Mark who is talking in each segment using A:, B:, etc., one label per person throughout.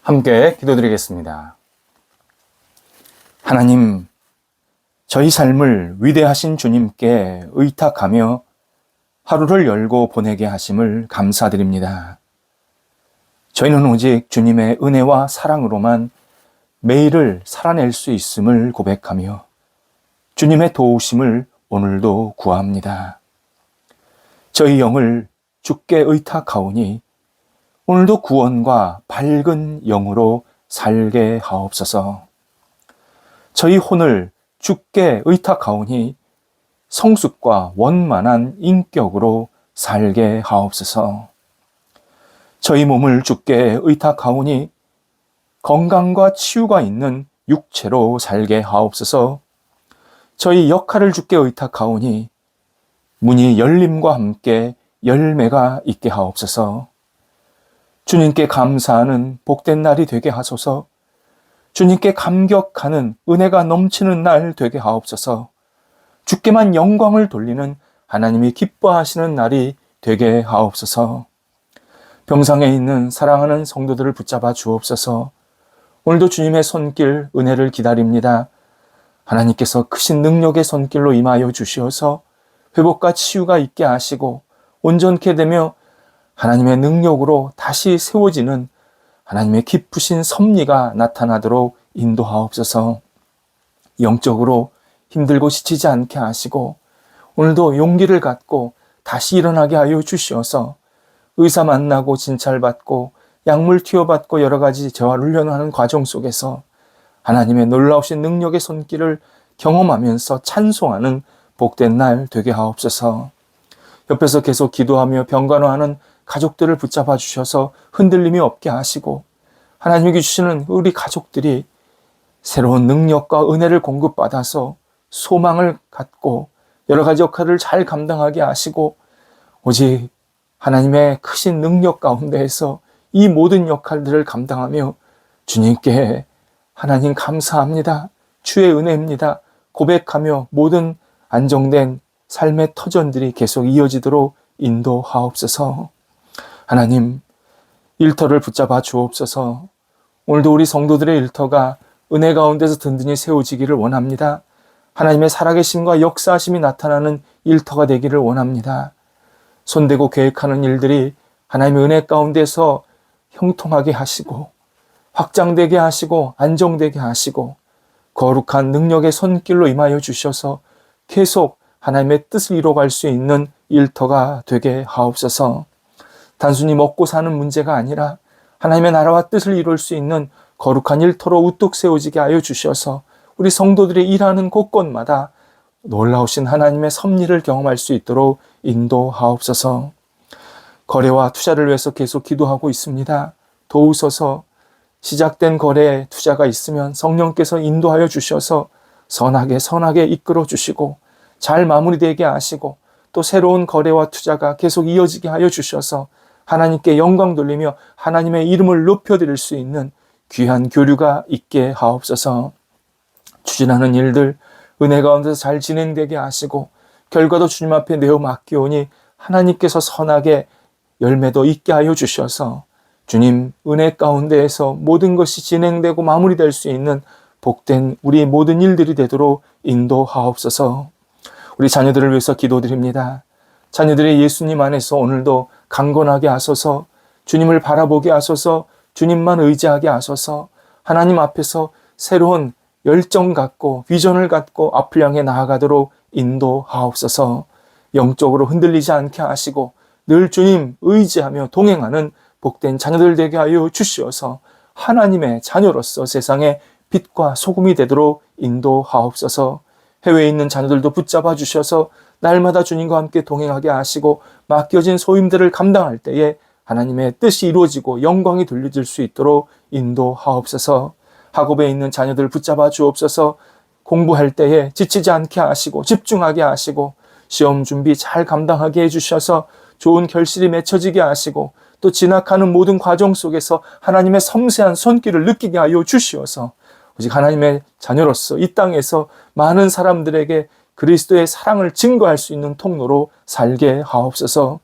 A: 함께 기도드리겠습니다. 하나님, 저희 삶을 위대하신 주님께 의탁하며 하루를 열고 보내게 하심을 감사드립니다. 저희는 오직 주님의 은혜와 사랑으로만 매일을 살아낼 수 있음을 고백하며 주님의 도우심을 오늘도 구합니다. 저희 영을 주께 의탁하오니 오늘도 구원과 밝은 영으로 살게 하옵소서. 저희 혼을 주께 의탁하오니 성숙과 원만한 인격으로 살게 하옵소서. 저희 몸을 주께 의탁하오니 건강과 치유가 있는 육체로 살게 하옵소서. 저희 역할을 주께 의탁하오니 문이 열림과 함께 열매가 있게 하옵소서. 주님께 감사하는 복된 날이 되게 하소서. 주님께 감격하는 은혜가 넘치는 날 되게 하옵소서. 주께만 영광을 돌리는 하나님이 기뻐하시는 날이 되게 하옵소서. 병상에 있는 사랑하는 성도들을 붙잡아 주옵소서. 오늘도 주님의 손길, 은혜를 기다립니다. 하나님께서 크신 능력의 손길로 임하여 주시어서 회복과 치유가 있게 하시고 온전케 되며 하나님의 능력으로 다시 세워지는 하나님의 깊으신 섭리가 나타나도록 인도하옵소서. 영적으로 힘들고 지치지 않게 하시고 오늘도 용기를 갖고 다시 일어나게 하여 주시어서 의사 만나고 진찰받고 약물 투여받고 여러 가지 재활 훈련하는 과정 속에서 하나님의 놀라우신 능력의 손길을 경험하면서 찬송하는 복된 날 되게 하옵소서. 옆에서 계속 기도하며 병간호하는 가족들을 붙잡아 주셔서 흔들림이 없게 하시고 하나님이 주시는 우리 가족들이 새로운 능력과 은혜를 공급받아서 소망을 갖고 여러 가지 역할을 잘 감당하게 하시고 오직 하나님의 크신 능력 가운데에서 이 모든 역할들을 감당하며 주님께 하나님 감사합니다. 주의 은혜입니다. 고백하며 모든 안정된 삶의 터전들이 계속 이어지도록 인도하옵소서. 하나님, 일터를 붙잡아 주옵소서. 오늘도 우리 성도들의 일터가 은혜 가운데서 든든히 세워지기를 원합니다. 하나님의 살아계심과 역사하심이 나타나는 일터가 되기를 원합니다. 손대고 계획하는 일들이 하나님의 은혜 가운데서 형통하게 하시고 확장되게 하시고 안정되게 하시고 거룩한 능력의 손길로 임하여 주셔서 계속 하나님의 뜻을 이뤄갈 수 있는 일터가 되게 하옵소서. 단순히 먹고 사는 문제가 아니라 하나님의 나라와 뜻을 이룰 수 있는 거룩한 일터로 우뚝 세워지게 하여 주셔서 우리 성도들이 일하는 곳곳마다 놀라우신 하나님의 섭리를 경험할 수 있도록 인도하옵소서. 거래와 투자를 위해서 계속 기도하고 있습니다. 도우소서. 시작된 거래에 투자가 있으면 성령께서 인도하여 주셔서 선하게 이끌어 주시고 잘 마무리되게 하시고 또 새로운 거래와 투자가 계속 이어지게 하여 주셔서 하나님께 영광 돌리며 하나님의 이름을 높여드릴 수 있는 귀한 교류가 있게 하옵소서. 추진하는 일들 은혜 가운데서 잘 진행되게 하시고 결과도 주님 앞에 내어 맡기오니 하나님께서 선하게 열매도 있게 하여 주셔서 주님 은혜 가운데에서 모든 것이 진행되고 마무리될 수 있는 복된 우리 모든 일들이 되도록 인도하옵소서. 우리 자녀들을 위해서 기도드립니다. 자녀들의 예수님 안에서 오늘도 강건하게 하소서. 주님을 바라보게 하소서. 주님만 의지하게 하소서. 하나님 앞에서 새로운 열정 갖고 비전을 갖고 앞을 향해 나아가도록 인도하옵소서. 영적으로 흔들리지 않게 하시고 늘 주님 의지하며 동행하는 복된 자녀들 되게 하여 주시어서 하나님의 자녀로서 세상에 빛과 소금이 되도록 인도하옵소서. 해외에 있는 자녀들도 붙잡아 주셔서 날마다 주님과 함께 동행하게 하시고 맡겨진 소임들을 감당할 때에 하나님의 뜻이 이루어지고 영광이 돌려질 수 있도록 인도하옵소서. 학업에 있는 자녀들 붙잡아 주옵소서. 공부할 때에 지치지 않게 하시고 집중하게 하시고 시험 준비 잘 감당하게 해주셔서 좋은 결실이 맺혀지게 하시고 또 진학하는 모든 과정 속에서 하나님의 섬세한 손길을 느끼게 하여 주시어서 오직 하나님의 자녀로서 이 땅에서 많은 사람들에게 그리스도의 사랑을 증거할 수 있는 통로로 살게 하옵소서.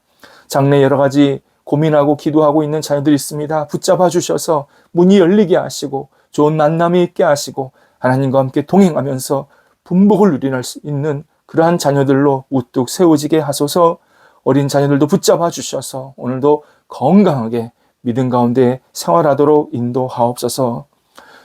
A: 장래 여러 가지 고민하고 기도하고 있는 자녀들이 있습니다. 붙잡아 주셔서 문이 열리게 하시고 좋은 만남이 있게 하시고 하나님과 함께 동행하면서 분복을 누릴 수 있는 그러한 자녀들로 우뚝 세워지게 하소서. 어린 자녀들도 붙잡아 주셔서 오늘도 건강하게 믿음 가운데 생활하도록 인도하옵소서.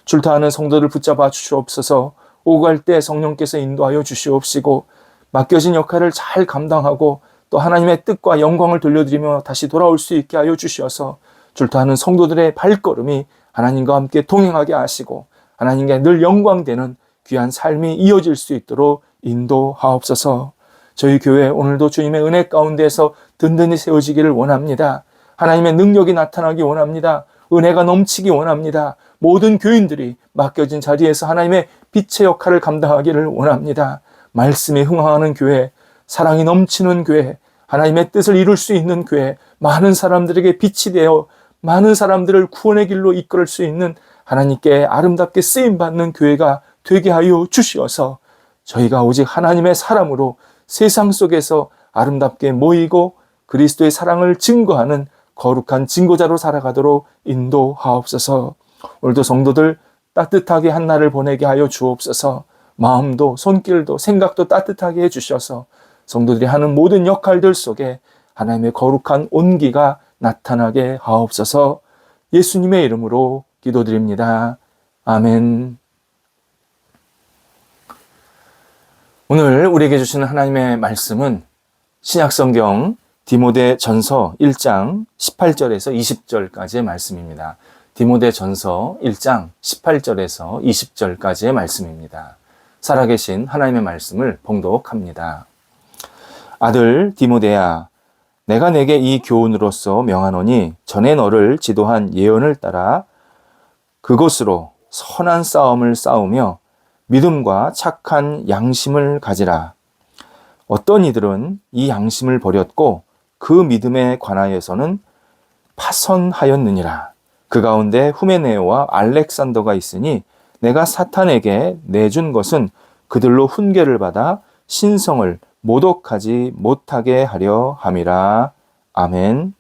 A: 출타하는 성도들 붙잡아 주시옵소서. 오고 갈 때 성령께서 인도하여 주시옵시고 맡겨진 역할을 잘 감당하고 또 하나님의 뜻과 영광을 돌려드리며 다시 돌아올 수 있게 하여 주셔서 출타하는 성도들의 발걸음이 하나님과 함께 동행하게 하시고 하나님께 늘 영광되는 귀한 삶이 이어질 수 있도록 인도하옵소서. 저희 교회 오늘도 주님의 은혜 가운데서 든든히 세워지기를 원합니다. 하나님의 능력이 나타나기 원합니다. 은혜가 넘치기 원합니다. 모든 교인들이 맡겨진 자리에서 하나님의 빛의 역할을 감당하기를 원합니다. 말씀에 흥황하는 교회, 사랑이 넘치는 교회, 하나님의 뜻을 이룰 수 있는 교회, 많은 사람들에게 빛이 되어 많은 사람들을 구원의 길로 이끌 수 있는 하나님께 아름답게 쓰임받는 교회가 되게 하여 주시어서 저희가 오직 하나님의 사람으로 세상 속에서 아름답게 모이고 그리스도의 사랑을 증거하는 거룩한 증거자로 살아가도록 인도하옵소서. 오늘도 성도들 따뜻하게 한 날을 보내게 하여 주옵소서. 마음도 손길도 생각도 따뜻하게 해주셔서 성도들이 하는 모든 역할들 속에 하나님의 거룩한 온기가 나타나게 하옵소서. 예수님의 이름으로 기도드립니다. 아멘. 오늘 우리에게 주시는 하나님의 말씀은 신약성경 디모데전서 1장 18절에서 20절까지의 말씀입니다. 디모데전서 1장 18절에서 20절까지의 말씀입니다. 살아계신 하나님의 말씀을 봉독합니다. 아들 디모데야, 내가 내게 이 교훈으로서 명하노니 전에 너를 지도한 예언을 따라 그것으로 선한 싸움을 싸우며 믿음과 착한 양심을 가지라. 어떤 이들은 이 양심을 버렸고 그 믿음에 관하여서는 파선하였느니라. 그 가운데 후메네오와 알렉산더가 있으니 내가 사탄에게 내준 것은 그들로 훈계를 받아 신성을 모독하지 못하게 하려 함이라. 아멘.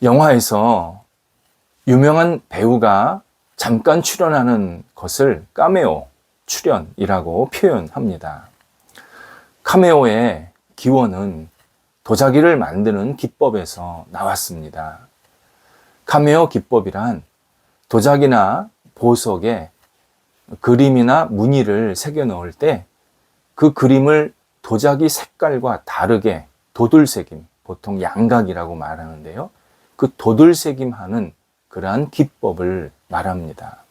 A: 영화에서 유명한 배우가 잠깐 출연하는 것을 카메오 출연이라고 표현합니다. 카메오의 기원은 도자기를 만드는 기법에서 나왔습니다. 카메오 기법이란 도자기나 보석에 그림이나 무늬를 새겨 넣을 때 그 그림을 도자기 색깔과 다르게 도들새김, 보통 양각이라고 말하는데요. 그 도들새김하는 그러한 기법을 말합니다.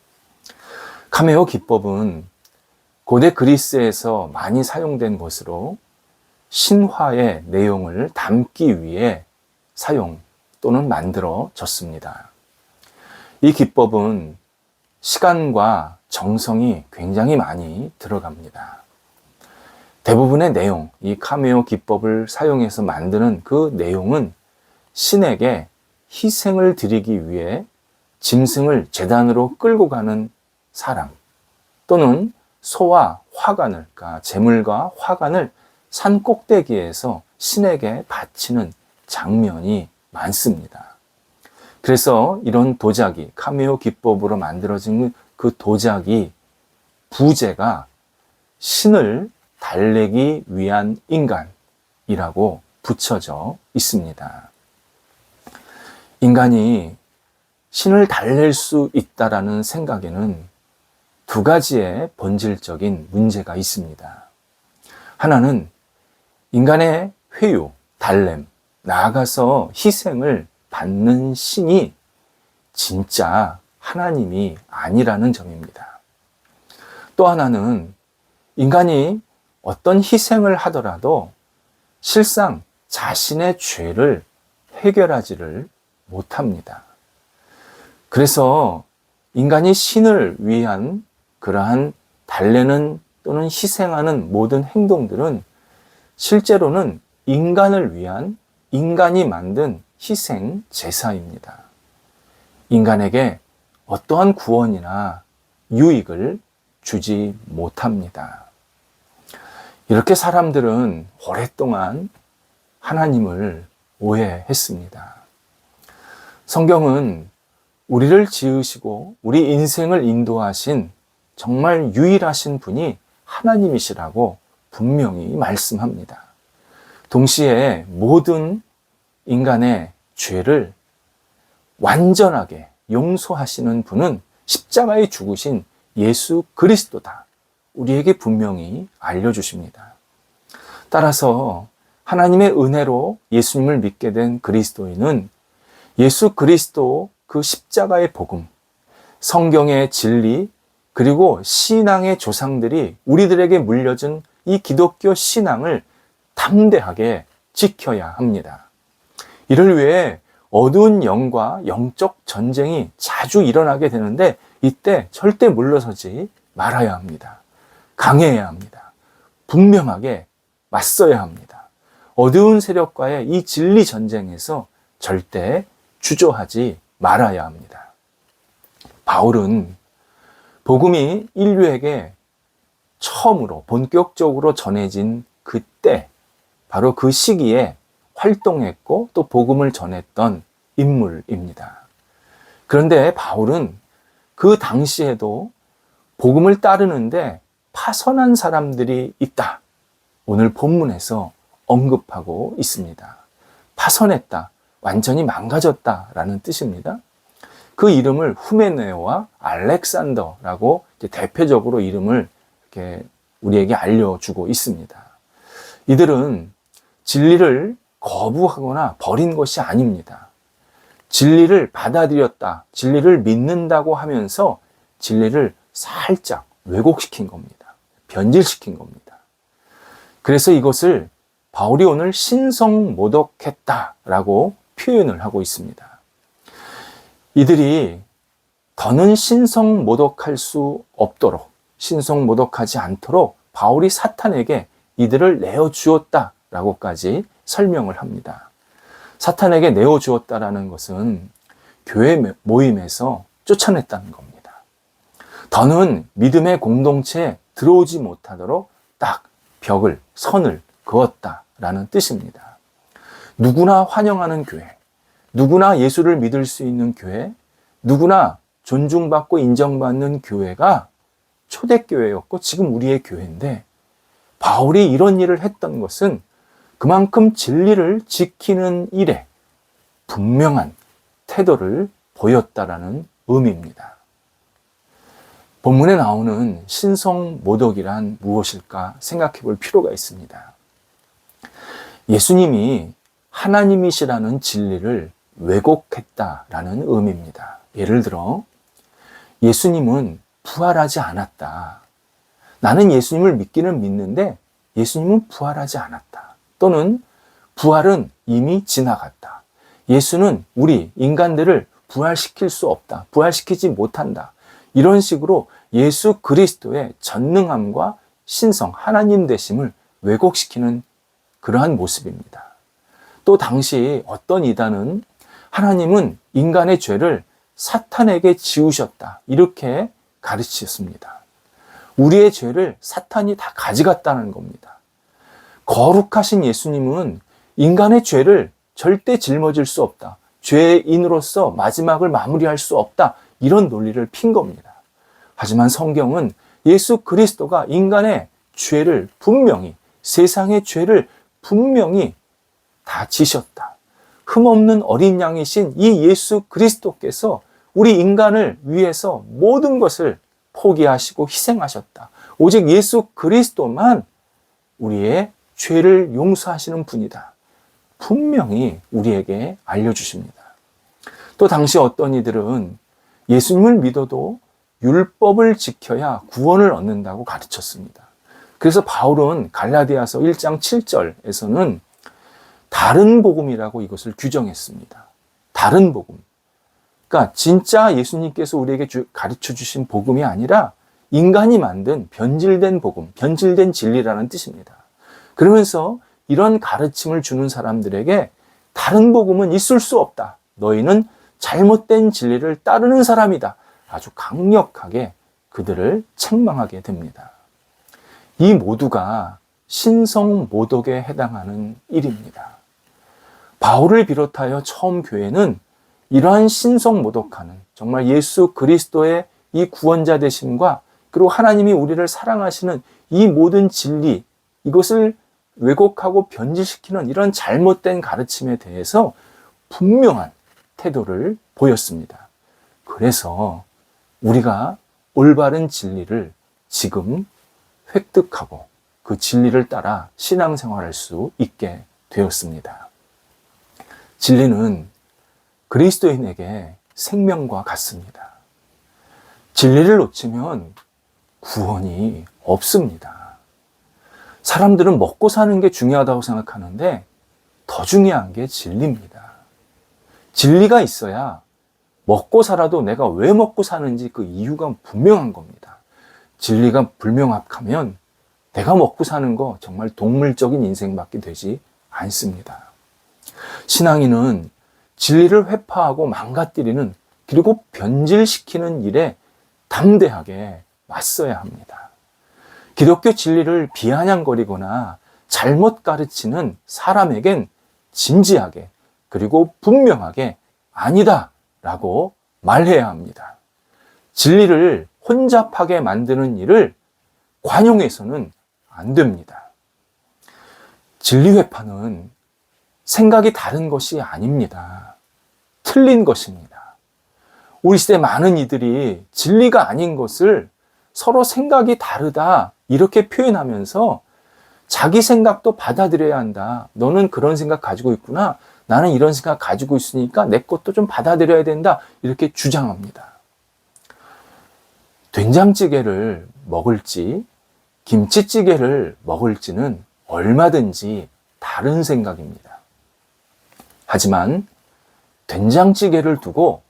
A: 카메오 기법은 고대 그리스에서 많이 사용된 것으로 신화의 내용을 담기 위해 사용 또는 만들어졌습니다. 이 기법은 시간과 정성이 굉장히 많이 들어갑니다. 대부분의 내용, 이 카메오 기법을 사용해서 만드는 그 내용은 신에게 희생을 드리기 위해 짐승을 제단으로 끌고 가는 사람 또는 소와 화관을, 그러니까 제물과 화관을 산 꼭대기에서 신에게 바치는 장면이 많습니다. 그래서 이런 도자기, 카메오 기법으로 만들어진 그 도자기 부제가 신을 달래기 위한 인간이라고 붙여져 있습니다. 인간이 신을 달랠 수 있다라는 생각에는 두 가지의 본질적인 문제가 있습니다. 하나는 인간의 회유, 달램, 나아가서 희생을 받는 신이 진짜 하나님이 아니라는 점입니다. 또 하나는 인간이 어떤 희생을 하더라도 실상 자신의 죄를 해결하지를 못합니다. 그래서 인간이 신을 위한 그러한 달래는 또는 희생하는 모든 행동들은 실제로는 인간을 위한 인간이 만든 희생 제사입니다. 인간에게 어떠한 구원이나 유익을 주지 못합니다. 이렇게 사람들은 오랫동안 하나님을 오해했습니다. 성경은 우리를 지으시고 우리 인생을 인도하신 정말 유일하신 분이 하나님이시라고 분명히 말씀합니다. 동시에 모든 인간의 죄를 완전하게 용서하시는 분은 십자가에 죽으신 예수 그리스도다. 우리에게 분명히 알려주십니다. 따라서 하나님의 은혜로 예수님을 믿게 된 그리스도인은 예수 그리스도 그 십자가의 복음, 성경의 진리, 그리고 신앙의 조상들이 우리들에게 물려준 이 기독교 신앙을 담대하게 지켜야 합니다. 이를 위해 어두운 영과 영적 전쟁이 자주 일어나게 되는데 이때 절대 물러서지 말아야 합니다. 강해야 합니다. 분명하게 맞서야 합니다. 어두운 세력과의 이 진리 전쟁에서 절대 주저하지 말아야 합니다. 바울은 복음이 인류에게 처음으로 본격적으로 전해진 그때, 바로 그 시기에 활동했고 또 복음을 전했던 인물입니다. 그런데 바울은 그 당시에도 복음을 따르는데 파선한 사람들이 있다. 오늘 본문에서 언급하고 있습니다. 파선했다, 완전히 망가졌다라는 뜻입니다. 그 이름을 후메네오와 알렉산더라고 대표적으로 이름을 이렇게 우리에게 알려주고 있습니다. 이들은 진리를 거부하거나 버린 것이 아닙니다. 진리를 받아들였다, 진리를 믿는다고 하면서 진리를 살짝 왜곡시킨 겁니다. 변질시킨 겁니다. 그래서 이것을 바울이 오늘 신성모독했다라고 표현을 하고 있습니다. 이들이 더는 신성모독할 수 없도록, 신성모독하지 않도록 바울이 사탄에게 이들을 내어주었다라고까지 설명을 합니다. 사탄에게 내어주었다라는 것은 교회 모임에서 쫓아냈다는 겁니다. 더는 믿음의 공동체에 들어오지 못하도록 딱 벽을, 선을 그었다라는 뜻입니다. 누구나 환영하는 교회, 누구나 예수를 믿을 수 있는 교회, 누구나 존중받고 인정받는 교회가 초대교회였고 지금 우리의 교회인데, 바울이 이런 일을 했던 것은 그만큼 진리를 지키는 일에 분명한 태도를 보였다라는 의미입니다. 본문에 나오는 신성모독이란 무엇일까 생각해 볼 필요가 있습니다. 예수님이 하나님이시라는 진리를 왜곡했다라는 의미입니다. 예를 들어 예수님은 부활하지 않았다. 나는 예수님을 믿기는 믿는데 예수님은 부활하지 않았다. 또는 부활은 이미 지나갔다. 예수는 우리 인간들을 부활시킬 수 없다. 부활시키지 못한다. 이런 식으로 예수 그리스도의 전능함과 신성, 하나님 되심을 왜곡시키는 그러한 모습입니다. 또 당시 어떤 이단은 하나님은 인간의 죄를 사탄에게 지우셨다. 이렇게 가르치셨습니다. 우리의 죄를 사탄이 다 가져갔다는 겁니다. 거룩하신 예수님은 인간의 죄를 절대 짊어질 수 없다. 죄인으로서 마지막을 마무리할 수 없다. 이런 논리를 핀 겁니다. 하지만 성경은 예수 그리스도가 인간의 죄를 분명히, 세상의 죄를 분명히 다 지셨다. 흠없는 어린 양이신 이 예수 그리스도께서 우리 인간을 위해서 모든 것을 포기하시고 희생하셨다. 오직 예수 그리스도만 우리의 죄를 용서하시는 분이다. 분명히 우리에게 알려주십니다. 또 당시 어떤 이들은 예수님을 믿어도 율법을 지켜야 구원을 얻는다고 가르쳤습니다. 그래서 바울은 갈라디아서 1장 7절에서는 다른 복음이라고 이것을 규정했습니다. 다른 복음. 그러니까 진짜 예수님께서 우리에게 가르쳐 주신 복음이 아니라 인간이 만든 변질된 복음, 변질된 진리라는 뜻입니다. 그러면서 이런 가르침을 주는 사람들에게 다른 복음은 있을 수 없다. 너희는 잘못된 진리를 따르는 사람이다. 아주 강력하게 그들을 책망하게 됩니다. 이 모두가 신성모독에 해당하는 일입니다. 바울을 비롯하여 처음 교회는 이러한 신성 모독하는 정말 예수 그리스도의 이 구원자 되심과 그리고 하나님이 우리를 사랑하시는 이 모든 진리, 이것을 왜곡하고 변질시키는 이런 잘못된 가르침에 대해서 분명한 태도를 보였습니다. 그래서 우리가 올바른 진리를 지금 획득하고 그 진리를 따라 신앙생활할 수 있게 되었습니다. 진리는 그리스도인에게 생명과 같습니다. 진리를 놓치면 구원이 없습니다. 사람들은 먹고 사는 게 중요하다고 생각하는데 더 중요한 게 진리입니다. 진리가 있어야 먹고 살아도 내가 왜 먹고 사는지 그 이유가 분명한 겁니다. 진리가 불명확하면 내가 먹고 사는 거 정말 동물적인 인생밖에 되지 않습니다. 신앙인은 진리를 회파하고 망가뜨리는 그리고 변질시키는 일에 담대하게 맞서야 합니다. 기독교 진리를 비아냥거리거나 잘못 가르치는 사람에겐 진지하게 그리고 분명하게 아니다 라고 말해야 합니다. 진리를 혼잡하게 만드는 일을 관용해서는 안 됩니다. 진리 회파는 생각이 다른 것이 아닙니다. 틀린 것입니다. 우리 시대 많은 이들이 진리가 아닌 것을 서로 생각이 다르다 이렇게 표현하면서 자기 생각도 받아들여야 한다. 너는 그런 생각 가지고 있구나. 나는 이런 생각 가지고 있으니까 내 것도 좀 받아들여야 된다. 이렇게 주장합니다. 된장찌개를 먹을지 김치찌개를 먹을지는 얼마든지 다른 생각입니다. 하지만 된장찌개를 두고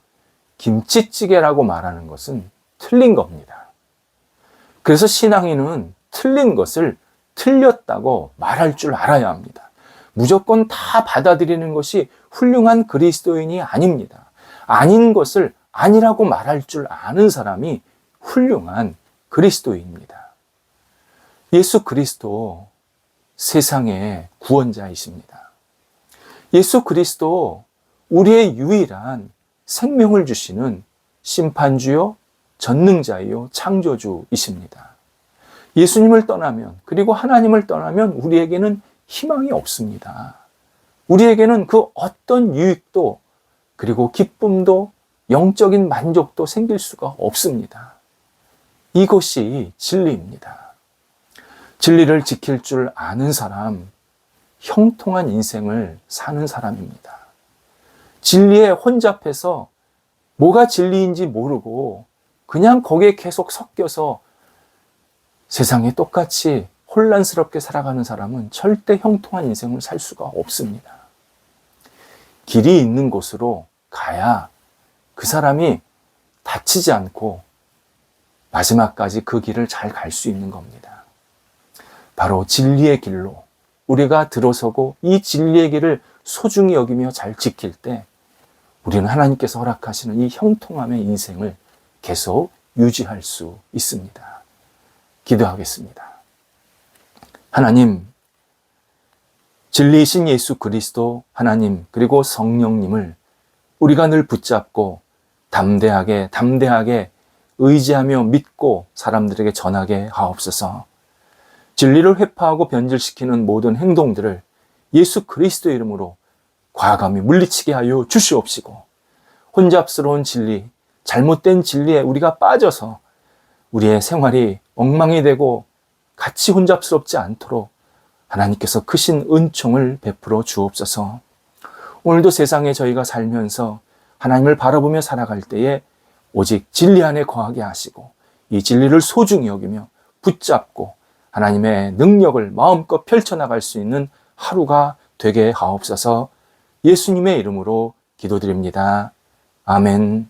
A: 김치찌개라고 말하는 것은 틀린 겁니다. 그래서 신앙인은 틀린 것을 틀렸다고 말할 줄 알아야 합니다. 무조건 다 받아들이는 것이 훌륭한 그리스도인이 아닙니다. 아닌 것을 아니라고 말할 줄 아는 사람이 훌륭한 그리스도인입니다. 예수 그리스도 세상의 구원자이십니다. 예수 그리스도 우리의 유일한 생명을 주시는 심판주요, 전능자요, 창조주이십니다. 예수님을 떠나면 그리고 하나님을 떠나면 우리에게는 희망이 없습니다. 우리에게는 그 어떤 유익도 그리고 기쁨도 영적인 만족도 생길 수가 없습니다. 이것이 진리입니다. 진리를 지킬 줄 아는 사람, 형통한 인생을 사는 사람입니다. 진리에 혼잡해서 뭐가 진리인지 모르고 그냥 거기에 계속 섞여서 세상에 똑같이 혼란스럽게 살아가는 사람은 절대 형통한 인생을 살 수가 없습니다. 길이 있는 곳으로 가야 그 사람이 다치지 않고 마지막까지 그 길을 잘 갈 수 있는 겁니다. 바로 진리의 길로 우리가 들어서고 이 진리의 길을 소중히 여기며 잘 지킬 때 우리는 하나님께서 허락하시는 이 형통함의 인생을 계속 유지할 수 있습니다. 기도하겠습니다. 하나님, 진리이신 예수 그리스도 하나님 그리고 성령님을 우리가 늘 붙잡고 담대하게 의지하며 믿고 사람들에게 전하게 하옵소서. 진리를 회파하고 변질시키는 모든 행동들을 예수 그리스도의 이름으로 과감히 물리치게 하여 주시옵시고 혼잡스러운 진리, 잘못된 진리에 우리가 빠져서 우리의 생활이 엉망이 되고 같이 혼잡스럽지 않도록 하나님께서 크신 은총을 베풀어 주옵소서. 오늘도 세상에 저희가 살면서 하나님을 바라보며 살아갈 때에 오직 진리 안에 거하게 하시고 이 진리를 소중히 여기며 붙잡고 하나님의 능력을 마음껏 펼쳐나갈 수 있는 하루가 되게 하옵소서. 예수님의 이름으로 기도드립니다. 아멘.